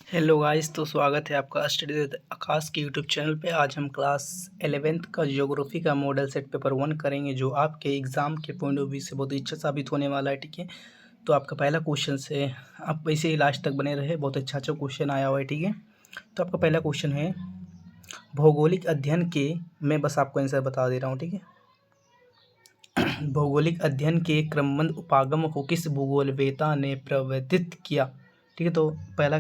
Hello guys, तो स्वागत है आपका स्टडी विद आकाश के यूट्यूब चैनल पे। आज हम क्लास 11th का ज्योग्राफी का मॉडल सेट पेपर 1 करेंगे, जो आपके एग्ज़ाम के पॉइंट ऑफ व्यू से बहुत अच्छा साबित होने वाला है। ठीक है, तो आपका पहला क्वेश्चन से आप वैसे ही लास्ट तक बने रहे, बहुत अच्छा क्वेश्चन आया हुआ है। ठीक है, तो आपका पहला क्वेश्चन है भौगोलिक अध्ययन के, मैं बस आपको आंसर बता दे रहा हूँ। ठीक है, भौगोलिक अध्ययन के क्रमबद्ध उपागम को किस भूगोलवेत्ता ने प्रवर्तित किया। ठीक है, तो पहला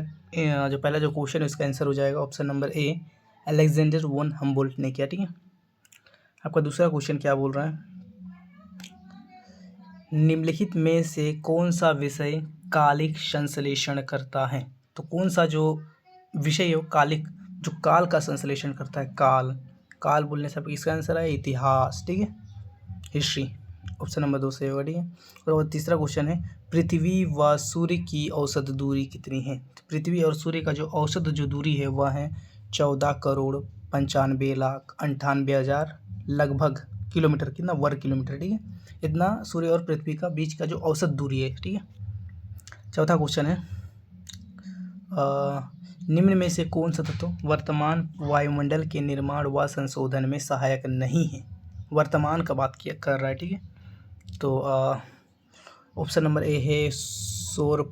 जो क्वेश्चन है उसका आंसर हो जाएगा ऑप्शन नंबर ए, अलेक्जेंडर वोन हम्बोल्ट ने किया। ठीक है, आपका दूसरा क्वेश्चन क्या बोल रहा है, निम्नलिखित में से कौन सा विषय कालिक संश्लेषण करता है। तो कौन सा जो विषय हो कालिक, जो काल का संश्लेषण करता है। काल बोलने से इसका आंसर है इतिहास। ठीक है, हिस्ट्री, ऑप्शन नंबर 2 से होगा। ठीक है, और तीसरा क्वेश्चन है पृथ्वी व सूर्य की औसत दूरी कितनी है। पृथ्वी और सूर्य का जो औसत जो दूरी है वह है 14,95,98,000 लगभग किलोमीटर, कितना वर्ग किलोमीटर। ठीक है, इतना सूर्य और पृथ्वी का बीच का जो औसत दूरी है। ठीक है, चौथा क्वेश्चन है निम्न में से कौन सा तत्व वर्तमान वायुमंडल के निर्माण व संशोधन में सहायक नहीं है। वर्तमान का बात किया कर रहा है। ठीक है, तो ऑप्शन नंबर ए है सौर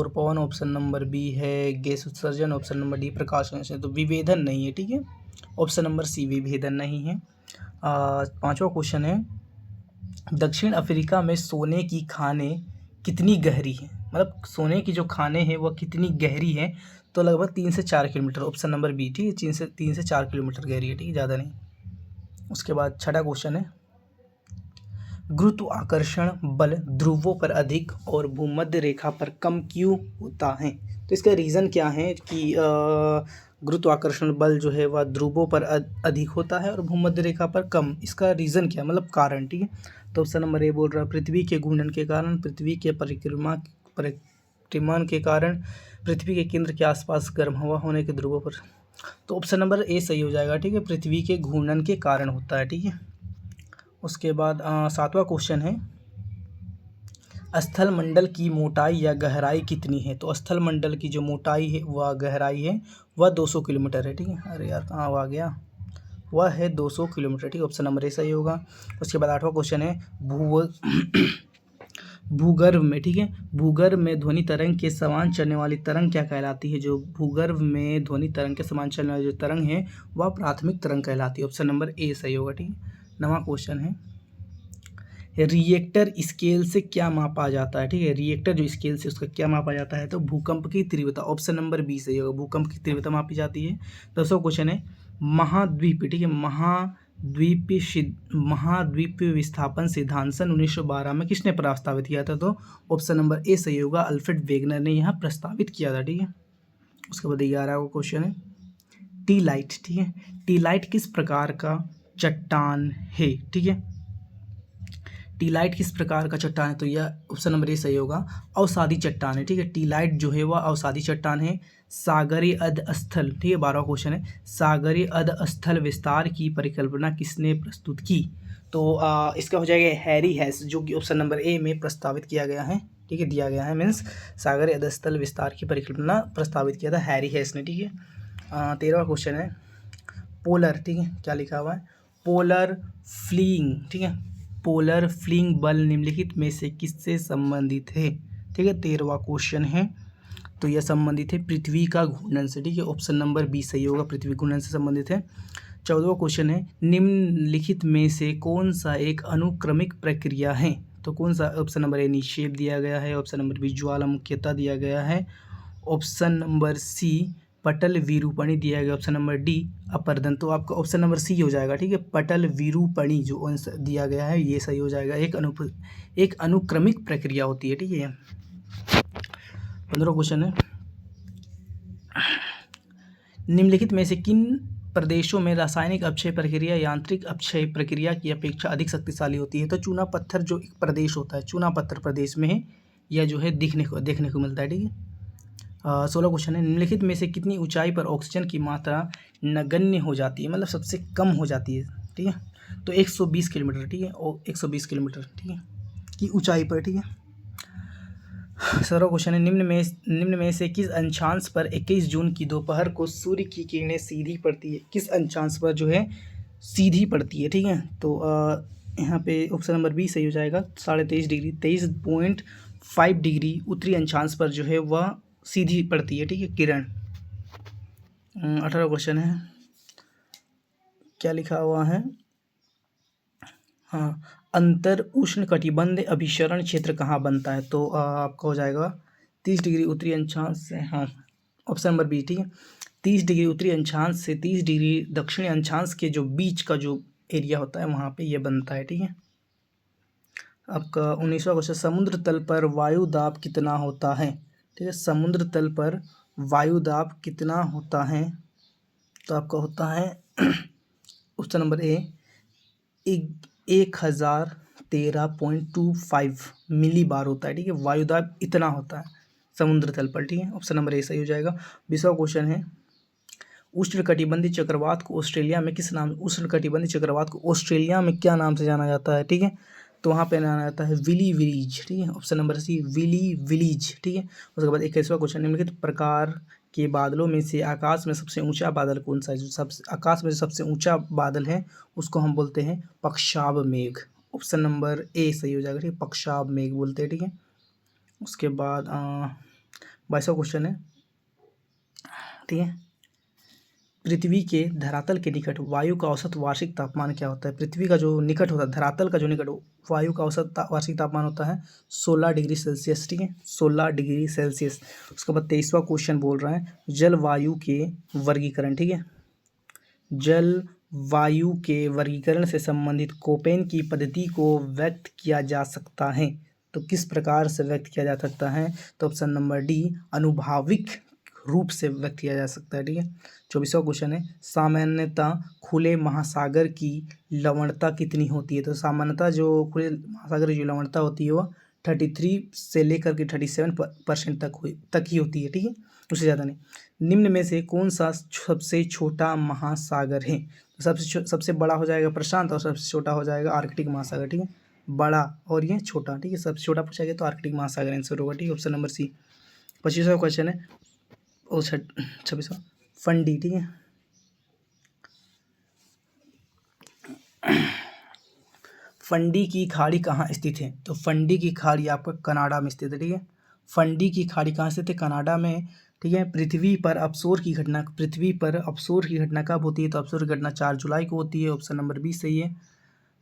पवन, ऑप्शन नंबर बी है गैस उत्सर्जन, ऑप्शन नंबर डी प्रकाश संश्लेषण। तो विभेदन नहीं है। ठीक है, ऑप्शन नंबर सी विभेदन नहीं है। पांचवा क्वेश्चन है दक्षिण अफ्रीका में सोने की खानें कितनी गहरी है। मतलब सोने की जो खानें हैं वह कितनी गहरी है। तो लगभग 3 से 4 किलोमीटर, ऑप्शन नंबर बी। ठीक है, 3 से 4 किलोमीटर गहरी है। ठीक है, ज़्यादा नहीं। उसके बाद छठा क्वेश्चन है गुरुत्वाकर्षण बल ध्रुवों पर अधिक और भूमध्य रेखा पर कम क्यों होता है। तो इसका रीज़न क्या है कि गुरुत्वाकर्षण बल जो है वह ध्रुवों पर अधिक होता है और भूमध्य रेखा पर कम। इसका रीज़न क्या, मतलब कारण। ठीक है, तो ऑप्शन नंबर ए बोल रहा है पृथ्वी के घूर्णन के कारण, पृथ्वी के परिक्रमण के कारण, पृथ्वी के केंद्र के आसपास गर्म हवा होने के ध्रुवों पर। तो ऑप्शन नंबर ए सही हो जाएगा। ठीक है, पृथ्वी के घूर्णन के कारण होता है। ठीक है, उसके बाद सातवां क्वेश्चन है स्थल मंडल की मोटाई या गहराई कितनी है। तो स्थल मंडल की जो मोटाई है वह गहराई है वह 200 किलोमीटर है। ठीक है, अरे यार कहाँ आ गया, वह है 200 किलोमीटर। ठीक है, ऑप्शन नंबर ए सही होगा। उसके बाद आठवां क्वेश्चन है भूगर्भ में, ठीक है, भूगर्भ में ध्वनि तरंग के समान चलने वाली तरंग क्या कहलाती है। जो भूगर्भ में ध्वनि तरंग के समान चलने वाली जो तरंग है वह प्राथमिक तरंग कहलाती है। ऑप्शन नंबर ए सही होगा। ठीक है, नवा क्वेश्चन है रिएक्टर स्केल से क्या मापा जाता है। ठीक है, रिएक्टर जो स्केल से उसका क्या मापा जाता है। तो भूकंप की तीव्रता, ऑप्शन नंबर बी सही होगा, भूकंप की तीव्रता मापी जाती है। दूसरा क्वेश्चन है महाद्वीप, ठीक है, महाद्वीप विस्थापन सिद्धांत सन 1912 में किसने प्रस्तावित किया था। तो ऑप्शन नंबर ए सही होगा, अल्फ्रेड वेगनर ने यहाँ प्रस्तावित किया था। ठीक है, उसके बाद 11वां क्वेश्चन है टी लाइट। ठीक है, टी लाइट किस प्रकार का चट्टान है। ठीक है, टी लाइट किस प्रकार का चट्टान है। तो यह ऑप्शन नंबर ए सही होगा, अवसादी चट्टान है। ठीक है, टी लाइट जो है वह अवसादी चट्टान है। सागरीय अधस्थल, ठीक है, 12वां क्वेश्चन है सागरीय अधस्थल विस्तार की परिकल्पना किसने प्रस्तुत की। तो इसका हो जाएगा हैरी हैस, जो कि ऑप्शन नंबर ए में प्रस्तावित किया गया है। ठीक है, दिया गया है, मीन्स सागरीय अधस्थल विस्तार की परिकल्पना प्रस्तावित किया था हैरी हैस ने। ठीक है, 13वां क्वेश्चन है पोलर, ठीक है, क्या लिखा हुआ है पोलर फ्लीइंग। ठीक है, पोलर फ्लीइंग बल निम्नलिखित में से किससे संबंधित है। ठीक है, 13वां क्वेश्चन है, तो यह संबंधित है पृथ्वी का घूर्णन से। ठीक है, ऑप्शन नंबर बी सही होगा, पृथ्वी घूर्णन से संबंधित है। 14वां क्वेश्चन है निम्नलिखित में से कौन सा एक अनुक्रमिक प्रक्रिया है। तो कौन सा, ऑप्शन नंबर ए निक्षेप दिया गया है, ऑप्शन नंबर बी ज्वालामुखीता दिया गया है, ऑप्शन नंबर सी पटल विरूपणी दिया गया, ऑप्शन नंबर डी अपरदन। तो आपका ऑप्शन नंबर सी हो जाएगा। ठीक है, पटल विरूपणी जो आंसर दिया गया है ये सही हो जाएगा, एक अनुक्रमिक प्रक्रिया होती है। ठीक है, 15वां क्वेश्चन है निम्नलिखित में से किन प्रदेशों में रासायनिक अपक्षय प्रक्रिया यांत्रिक अपक्षय प्रक्रिया की अपेक्षा अधिक शक्तिशाली होती है। तो चूना पत्थर जो एक प्रदेश होता है, चूना पत्थर प्रदेश में है, यह जो है देखने को मिलता है। ठीक है, 16 क्वेश्चन है निम्नलिखित में से कितनी ऊंचाई पर ऑक्सीजन की मात्रा नगण्य हो जाती है, मतलब सबसे कम हो जाती है। ठीक है, तो 120 किलोमीटर। ठीक है, और 120 किलोमीटर, ठीक है, की ऊंचाई पर। ठीक है, सत्रहवां क्वेश्चन है, निम्न में से किस अक्षांश पर 21 जून की दोपहर को सूर्य की किरणें सीधी पड़ती है? किस अक्षांश पर जो है सीधी पड़ती है? ठीक है, तो यहाँ पे ऑप्शन नंबर बी सही हो जाएगा। 23.5 डिग्री, 23.5 डिग्री उत्तरी अक्षांश पर जो है वह सीधी पड़ती है, ठीक है, किरण। 18वां क्वेश्चन है, क्या लिखा हुआ है? हाँ, अंतर उष्ण कटिबंध अभिसरण क्षेत्र कहाँ बनता है? तो आपका हो जाएगा 30 डिग्री उत्तरी अक्षांश से, हाँ, ऑप्शन नंबर बी, ठीक है, 30 डिग्री उत्तरी अक्षांश से 30 डिग्री दक्षिणी अक्षांश के जो बीच का जो एरिया होता है वहाँ पे ये बनता है, ठीक है। आपका 19वां क्वेश्चन, समुद्र तल पर वायु दाब कितना होता है? ठीक है, समुद्र तल पर वायु दाब कितना होता है? तो आपका होता है ऑप्शन नंबर ए 1013.25 मिली बार होता है, ठीक है, वायुदाब इतना होता है समुद्र तल पर, ठीक है, ऑप्शन नंबर ए सही हो जाएगा। 20वां क्वेश्चन है, उष्णकटिबंधीय चक्रवात को ऑस्ट्रेलिया में किस नाम, उष्णकटिबंधीय चक्रवात को ऑस्ट्रेलिया में क्या नाम से जाना जाता है? ठीक है, तो वहाँ पे जाना जाता है विली विलीज, ठीक है, ऑप्शन नंबर सी विली विलीज, ठीक है। उसके बाद 21वां क्वेश्चन, निम्नलिखित प्रकार के बादलों में से आकाश में सबसे ऊंचा बादल कौन सा है? जो सबसे आकाश में सबसे ऊंचा बादल है उसको हम बोलते हैं पक्षाब मेघ, ऑप्शन नंबर ए सही हो जाएगा, ठीक है, पक्षाब मेघ बोलते हैं, ठीक है। उसके बाद 22वां क्वेश्चन है, ठीक है, पृथ्वी के धरातल के निकट वायु का औसत वार्षिक तापमान क्या होता है? पृथ्वी का जो निकट होता है, धरातल का जो निकट वायु का औसत वार्षिक तापमान होता है 16 डिग्री सेल्सियस, ठीक है, 16 डिग्री सेल्सियस। उसके बाद 23वां क्वेश्चन बोल रहा है जलवायु के वर्गीकरण, ठीक है, जलवायु के वर्गीकरण से संबंधित कोपेन की पद्धति को व्यक्त किया जा सकता है, तो किस प्रकार से व्यक्त किया जा सकता है? तो ऑप्शन नंबर डी अनुभाविक रूप से व्यक्त किया जा सकता है, ठीक है। 24वां क्वेश्चन है, सामान्यतः खुले महासागर की लवणता कितनी होती है? तो सामान्यतः जो खुले महासागर की जो लवणता होती है वह 33 से लेकर के 37% तक ही होती है, ठीक है, उससे ज़्यादा नहीं। निम्न में से कौन सा सबसे छोटा महासागर है? तो सबसे बड़ा हो जाएगा प्रशांत और सबसे छोटा हो जाएगा आर्कटिक महासागर, ठीक है, बड़ा और ये छोटा, ठीक है, सबसे छोटा पूछा गया तो आर्कटिक महासागर आंसर होगा, ठीक है, ऑप्शन नंबर सी। 25वां क्वेश्चन है, ओ 26वां फंडी, ठीक है, फंडी की खाड़ी कहाँ स्थित है? तो फंडी की खाड़ी आपका कनाडा में स्थित है, ठीक है, फंडी की खाड़ी कहाँ स्थित है? कनाडा में, ठीक है। पृथ्वी पर अपसोर की घटना कब होती है? तो अपसोर की घटना 4 जुलाई को होती है, ऑप्शन नंबर बी सही है।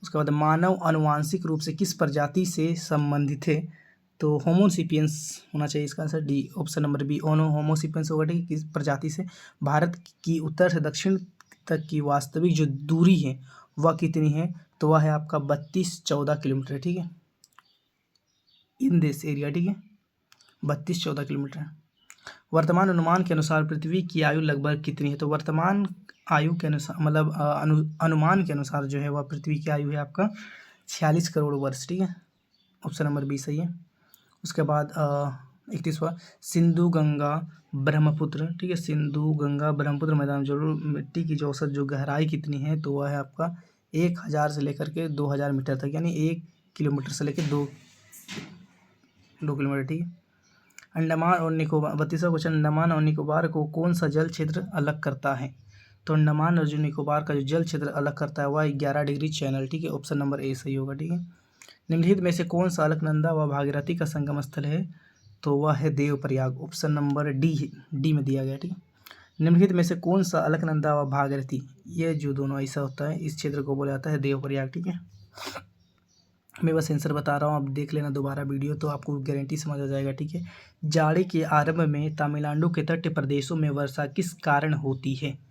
उसके बाद मानव आनुवांशिक रूप से किस प्रजाति से संबंधित है? तो होमोसिपियंस होना चाहिए इसका answer, D option number B homo sapiens होगा, ठीक है, किस प्रजाति से? भारत की उत्तर से दक्षिण तक की वास्तविक जो दूरी है वह कितनी है? तो वह है आपका 32-14 किलोमीटर, ठीक है, इन दिस एरिया, ठीक है, 32-14 किलोमीटर। वर्तमान अनुमान के अनुसार पृथ्वी की आयु लगभग कितनी है? तो वर्तमान आयु के अनुसार मतलब अनुमान के अनुसार जो है वह पृथ्वी की आयु है आपका 46 करोड़ वर्ष, ठीक है, ऑप्शन नंबर बी सही है। उसके बाद 31वां सिंधु गंगा ब्रह्मपुत्र, ठीक है, सिंधु गंगा ब्रह्मपुत्र मैदान जरूर मिट्टी की जो औसत जो गहराई कितनी है? तो वह है आपका 1000 से लेकर के 2000 मीटर तक, यानी 1 किलोमीटर से लेकर 2 किलोमीटर, ठीक है। अंडमान और निकोबार 32वां क्वेश्चन, अंडमान और निकोबार को कौन सा जल क्षेत्र अलग करता है? तो अंडमान और जो निकोबार का जो जल क्षेत्र अलग करता है वह 11 डिग्री चैनल, ठीक है, ऑप्शन नंबर ए सही होगा, ठीक है। निम्नलिखित में से कौन सा अलकनंदा व भागीरथी का संगम स्थल है? तो वह है देवप्रयाग, ऑप्शन नंबर डी में दिया गया, ठीक है। निम्नलिखित में से कौन सा अलकनंदा व भागीरथी, ये जो दोनों ऐसा होता है इस क्षेत्र को बोला जाता है देवप्रयाग, ठीक है। मैं बस आंसर बता रहा हूँ, आप देख लेना दोबारा वीडियो तो आपको गारंटी समझ आ जाएगा, ठीक है। जाड़े के आरंभ में तमिलनाडु के तटीय प्रदेशों में वर्षा किस कारण होती है?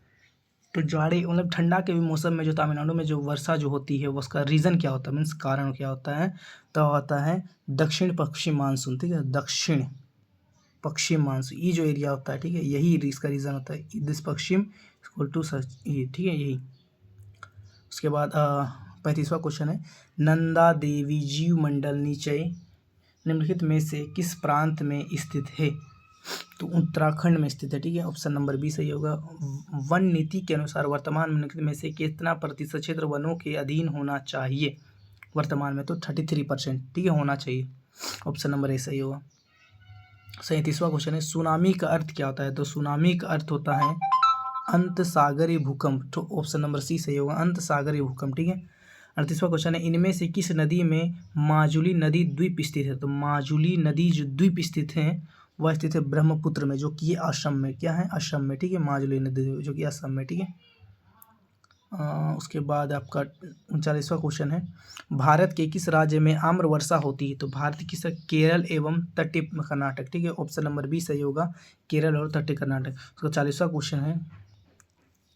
तो जाड़े मतलब ठंडा के भी मौसम में जो तमिलनाडु में जो वर्षा जो होती है उसका रीज़न क्या होता है, मीन्स कारण क्या होता है? तो होता है दक्षिण पश्चिम मानसून, ठीक है, दक्षिण पश्चिम मानसून, ये जो एरिया होता है, ठीक है, यही इसका रीज़न होता है, दिस पश्चिम इक्वल टू सच, ये ठीक है, यही। उसके बाद 35वां क्वेश्चन है, नंदा देवी जीव मंडल निचय निम्नलिखित में से किस प्रांत में स्थित है? तो उत्तराखंड में स्थित है, ठीक है, ऑप्शन नंबर बी सही होगा। वन नीति के अनुसार वर्तमान में से कितना प्रतिशत क्षेत्र वनों के अधीन होना चाहिए? वर्तमान में तो 33%, ठीक है, होना चाहिए, ऑप्शन नंबर ए सही होगा। 37वां क्वेश्चन है सुनामी का अर्थ क्या होता है? तो सुनामी का अर्थ होता है अंत सागरीय भूकंप। तो ऑप्शन नंबर सी सही होगा, अंत सागरीय भूकंप। ठीक है। 38वां क्वेश्चन है इनमें से किस नदी में माजुली नदी द्वीप स्थित है? तो माजुली नदी जो द्वीप स्थित है वह स्थित है ब्रह्मपुत्र में, जो कि ये असम में, क्या है, असम में। ठीक है, माजुली नदी जो कि असम में। ठीक है। उसके बाद आपका 39वां क्वेश्चन है भारत के किस राज्य में आम्र वर्षा होती है? तो भारत की किस, केरल एवं तटीय कर्नाटक। ठीक है, ऑप्शन नंबर बी सही होगा, केरल और तटीय कर्नाटक। उसका 40वां क्वेश्चन है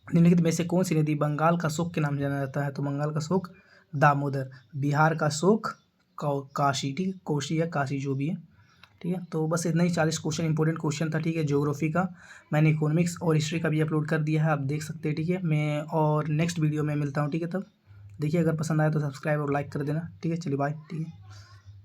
निम्नलिखित में से कौन सी नदी बंगाल का शोक के नाम से जाना जाता है? तो बंगाल का शोक दामोदर, बिहार का शोक काशी। ठीक है, कोशी या काशी जो भी है। ठीक है, तो बस इतना ही 40 क्वेश्चन इंपॉर्टेंट क्वेश्चन था। ठीक है, ज्योग्राफी का मैंने इकोनॉमिक्स और हिस्ट्री का भी अपलोड कर दिया है, आप देख सकते हैं। ठीक है, मैं और नेक्स्ट वीडियो में मिलता हूँ। ठीक है, तब देखिए, अगर पसंद आया तो सब्सक्राइब और लाइक कर देना। ठीक है, चलिए बाय। ठीक है।